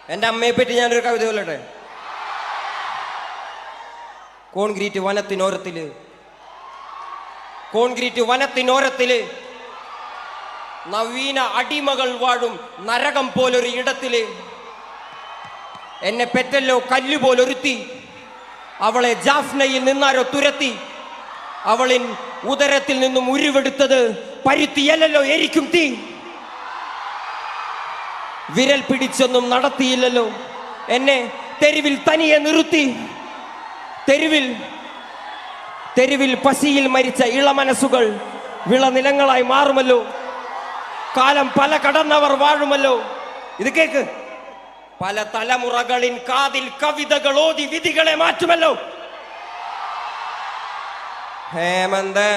എൻ്റെ അമ്മയെ പറ്റി ഞാനൊരു കവിത ചൊല്ലട്ടെ. കോൺക്രീറ്റ് വനത്തിനോരത്തില്, കോൺക്രീറ്റ് വനത്തിനോരത്തില് നവീന അടിമകൾ വാഴും നരകം പോലൊരു ഇടത്തില് എന്നെ പെറ്റല്ലോ കല്ലുപോലൊരുത്തി. അവളെ ജാഫ്നയിൽ നിന്നാരോ തുരത്തി. അവളിൻ ഉദരത്തിൽ നിന്നും ഉരുവെടുത്തത് പരുത്തിയല്ലോ എരിക്കും തീ. വിരൽ പിടിച്ചൊന്നും നടത്തിയില്ലല്ലോ എന്നെ തെരുവിൽ തനിയെ നിർത്തി. തെരുവിൽ പശിയിൽ മരിച്ച ഇളമനസ്സുകൾ വിളനിലങ്ങളായി മാറുമല്ലോ. കാലം പല കടന്നവർ വാഴുമല്ലോ. ഇത് കേക്ക്. പല തലമുറകളിൻ കാതിൽ കവിതകൾ ഓതി വിധികളെ മാറ്റുമല്ലോ. ഹേമന്ത്